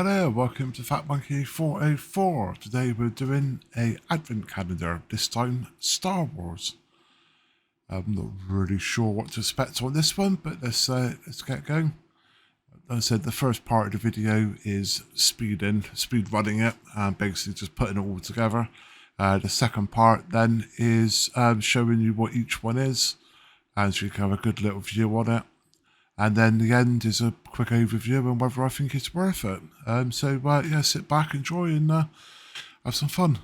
Hello, welcome to Fat Monkey 404. Today we're doing a advent calendar, this time Star Wars. I'm not really sure what to expect on this one, but let's get going. As I said, the first part of the video is speed running it, and basically just putting it all together. The second part then is showing you what each one is, and so you can have a good little view on it. And then the end is a quick overview on whether I think it's worth it. Yeah, sit back, enjoy, and have some fun.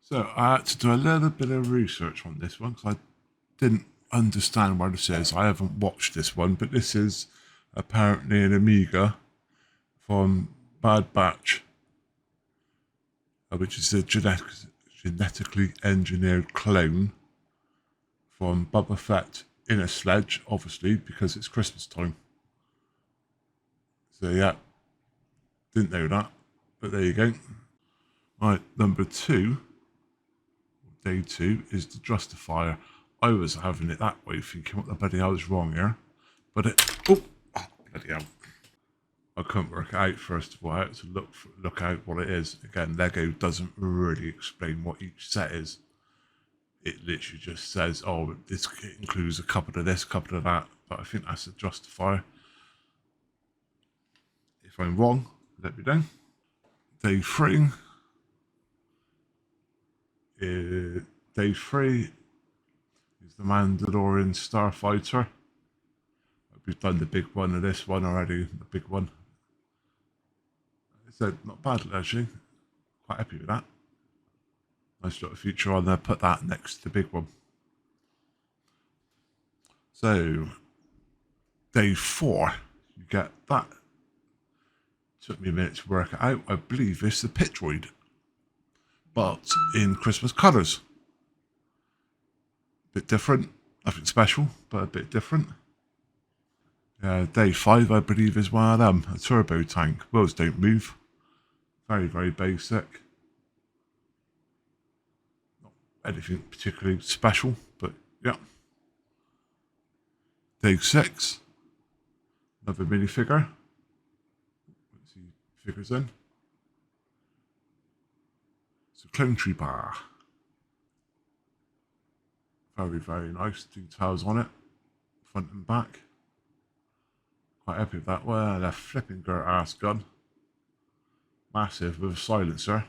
So I had to do a little bit of research on this one because I didn't understand what this is. I haven't watched this one, but this is apparently an Amiga from Bad Batch, which is a genetically engineered clone from Boba Fett in a sledge, obviously, because it's Christmas time. So yeah, didn't know that, but there you go. Right, number 2, day 2, is the Justifier. I was having it that way, thinking what the bloody hell is wrong here. But bloody hell. I couldn't work it out first of all. I had to look out what it is. Again, Lego doesn't really explain what each set is. It literally just says, oh, this includes a couple of this, a couple of that. But I think that's a Justifier. If I'm wrong, let me know. Day 3. Day 3 is the Mandalorian Starfighter. We've done the big one of this one already, the big one. It's not bad actually. Quite happy with that. Nice little feature on there. Put that next to the big one. So, day 4, you get that. Took me a minute to work it out. I believe it's the Pit Droid, but in Christmas colours. Bit different, nothing special, but a bit different. Day 5, I believe, is one of them. A turbo tank. Wheels don't move. Very, very basic. Not anything particularly special, but yeah. Day 6, another minifigure. Let's see figures in. It's a Clone Trooper. Very, very nice details on it, front and back. Quite happy with that. Well, a flipping great ass gun. Massive with a silencer.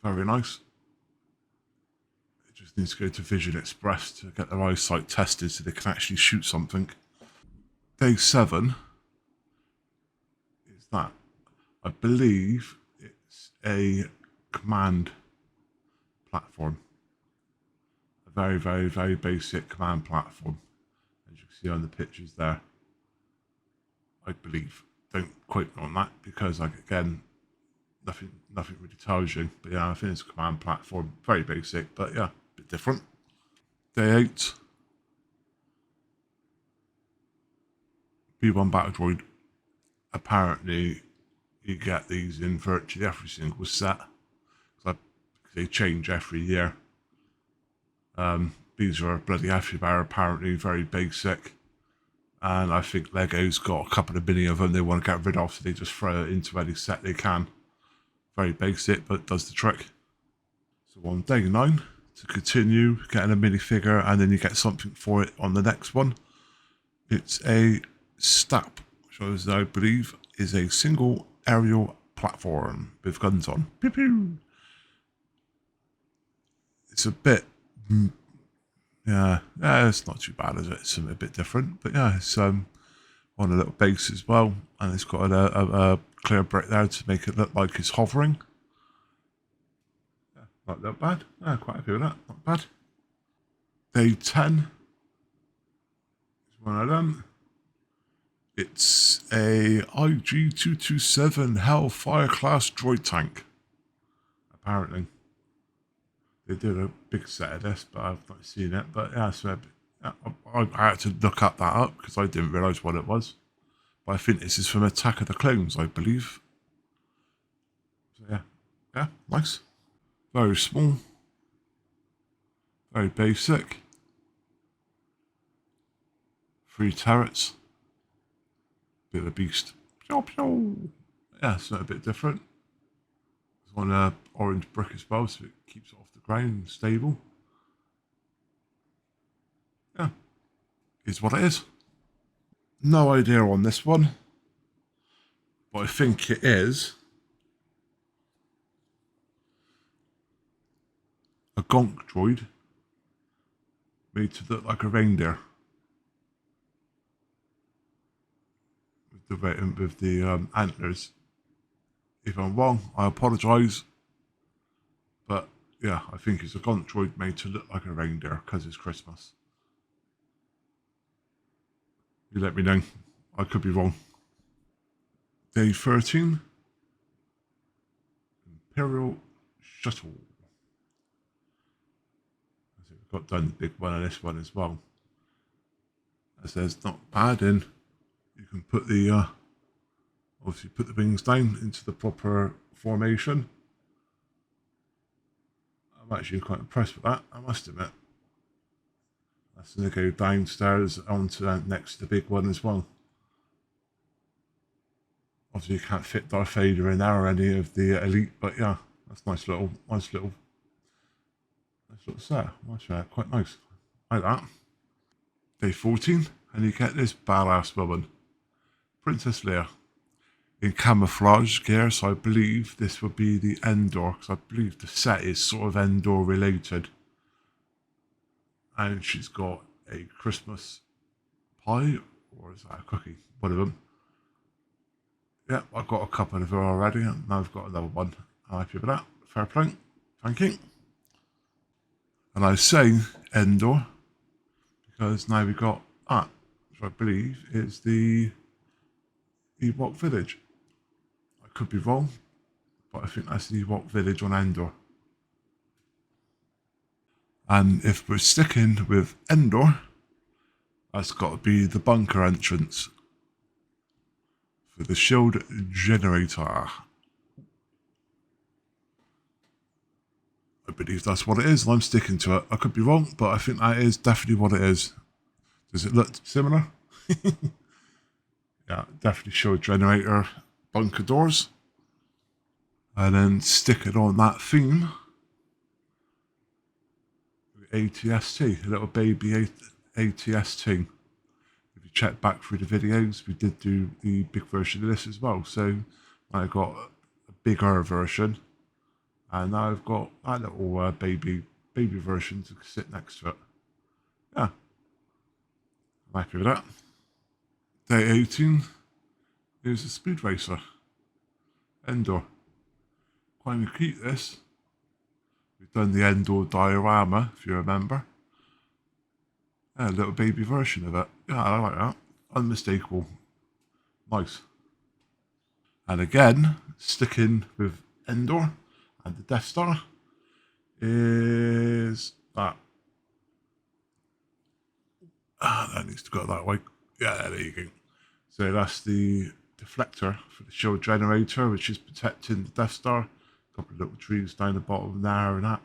Very nice. It just needs to go to Vision Express to get their eyesight tested so they can actually shoot something. Day 7 is that. I believe it's a command platform. A very, very, very basic command platform. As you can see on the pictures there. I believe. Don't quote me on that because, like, again, nothing really tells you. But yeah, I think it's a command platform. Very basic, but yeah, a bit different. Day 8. B1 Battle Droid. Apparently, you get these in virtually every single set. They change every year. These are bloody everywhere, apparently, very basic. And I think Lego's got a couple of million of them they want to get rid of, so they just throw it into any set they can. Very basic, but does the trick. So on day 9, to continue getting a minifigure, and then you get something for it on the next one. It's a STAP, which I believe is a single aerial platform with guns on. Pew pew. It's a bit, yeah, it's not too bad, is it? It's a bit different, but yeah, it's on a little base as well, and it's got a clear brick there to make it look like it's hovering. Yeah, not that bad. Yeah, quite happy with that. Not bad. Day 10 is one of them. It's a IG-227 Hellfire class droid tank. Apparently. They did a big set of this, but I've not seen it. But yeah, so I had to look that up because I didn't realise what it was. But I think this is from Attack of the Clones, I believe. So yeah, nice. Very small. Very basic. 3 turrets. Bit of a beast. Pew, pew. Yeah, it's a bit different. It's on an orange brick as well, so it keeps it off the ground and stable. Yeah, is what it is. No idea on this one, but I think it is a gonk droid made to look like a reindeer. With the antlers. If I'm wrong, I apologise. But yeah, I think it's a gonk droid made to look like a reindeer because it's Christmas. You let me know. I could be wrong. Day 13. Imperial Shuttle. We've got done the big one on this one as well. It says not bad in. You can put the obviously put the wings down into the proper formation. I'm actually quite impressed with that, I must admit. That's going to go downstairs onto next to the big one as well. Obviously you can't fit Darth Vader in there or any of the elite, but yeah, that's nice little set. Quite nice. Like that. Day 14, and you get this badass woman, Princess Leia, in camouflage gear. So I believe this would be the Endor, because I believe the set is sort of Endor related. And she's got a Christmas pie, or is that a cookie? One of them. Yeah, I've got a couple of her already, and now I've got another one. I'm happy with that. Fair play. Thank you. And I say Endor because now we've got that, which I believe is the Ewok village. I could be wrong, but I think that's the Ewok village on Endor. And if we're sticking with Endor, that's got to be the bunker entrance for the shield generator. I believe that's what it is, and I'm sticking to it. I could be wrong, but I think that is definitely what it is. Does it look similar? Yeah, definitely shield generator bunker doors. And then stick it on that theme. ATST, a little baby ATST. If you check back through the videos, we did do the big version of this as well. So I got a bigger version, and now I've got that little baby version to sit next to it. Yeah, I'm happy with that. Day 18 is a speed racer. Endor. Quite going to keep this. We've done the Endor diorama, if you remember. Yeah, a little baby version of it. Yeah, I like that. Unmistakable. Nice. And again, sticking with Endor and the Death Star is that. That needs to go that way. Yeah, there you go. So that's the deflector for the shield generator, which is protecting the Death Star. A couple of little trees down the bottom there and that.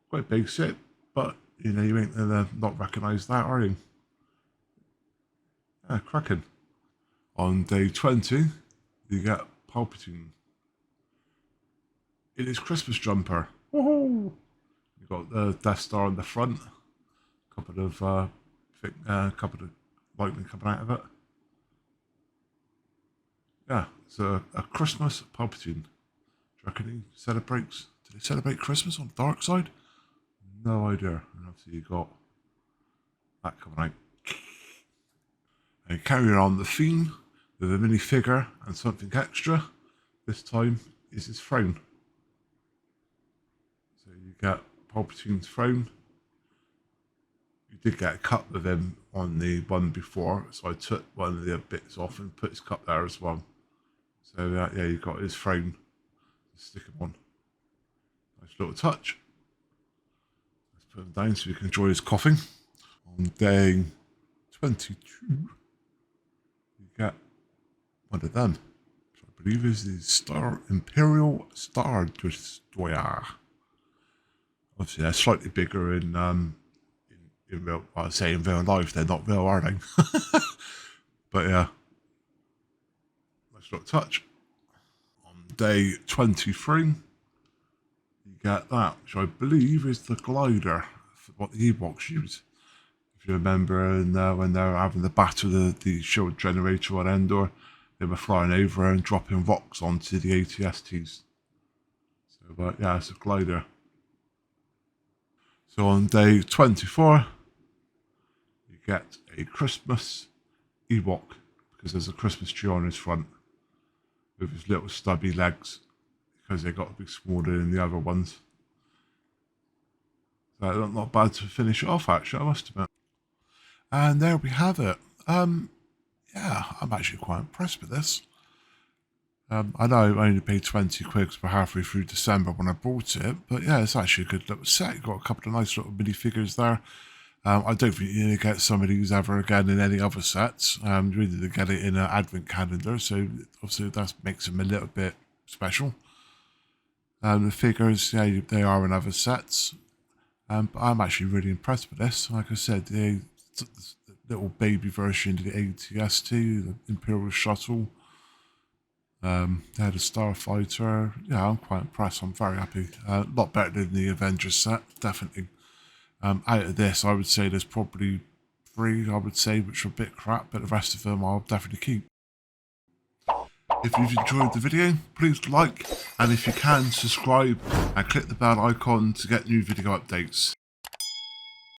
Quite basic, but you know, you ain't gonna not recognise that, are you? Yeah, cracking. On day 20, you get Palpatine in his Christmas jumper. Woohoo! You got the Death Star on the front. A couple of lightning coming out of it. Yeah, it's a Christmas Palpatine. Do you reckon he celebrates? Did he celebrate Christmas on the dark side? No idea. And obviously you got that coming out. And carrying on the theme with a minifigure and something extra. This time is his throne. So you get Palpatine's throne. You did get a cup of him on the one before, so I took one of the bits off and put his cup there as well. So yeah, you got his frame to stick him on. Nice little touch. Let's put him down so you can enjoy his coughing. On day 22, you get one of them. So I believe is the Imperial Star Destroyer. Obviously, they're slightly bigger in real. Well, I say in real life, they're not real, are they? But yeah, nice little touch. On day 23, you get that, which I believe is the glider, for what the Ewoks use. If you remember, when they were having the battle of the shield generator on Endor, they were flying over and dropping rocks onto the ATSTs. So, yeah, it's a glider. So on day 24, you get a Christmas Ewok, because there's a Christmas tree on his front with his little stubby legs, because they got to be smaller than the other ones. So not bad to finish it off, actually, I must admit. And there we have it. Yeah, I'm actually quite impressed with this. I know I only paid 20 quid for halfway through December when I bought it, but yeah, it's actually a good little set. You've got a couple of nice little minifigures there. I don't think you're going to get some of these ever again in any other sets. You really to get it in an advent calendar, so obviously that makes them a little bit special. The figures, yeah, they are in other sets. But I'm actually really impressed with this. Like I said, the little baby version of the ATST, the Imperial Shuttle. They had a Starfighter. Yeah, I'm quite impressed. I'm very happy. A lot better than the Avengers set, definitely. Out of this, I would say there's probably 3, I would say, which are a bit crap, but the rest of them I'll definitely keep. If you've enjoyed the video, please like, and if you can, subscribe and click the bell icon to get new video updates.